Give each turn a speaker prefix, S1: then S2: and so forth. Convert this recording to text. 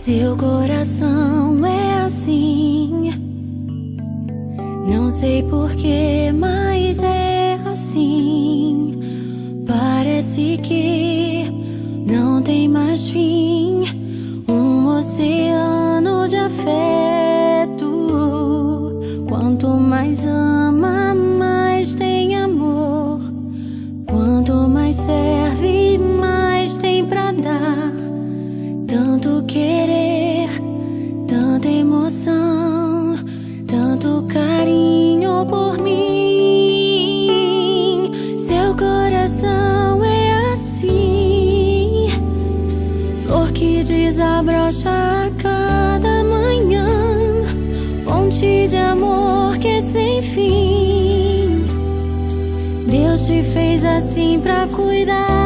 S1: Seu coração é assim, não sei porquê, mas é assim. Parece que não tem mais fim, um oceano de afeto. Quanto mais ama, mais tem amor. Quanto mais serve, mais tem pra dar. Tanto querer, tanta emoção, tanto carinho por mim. Seu coração é assim, flor que desabrocha a cada manhã, fonte de amor que é sem fim. Deus te fez assim pra cuidar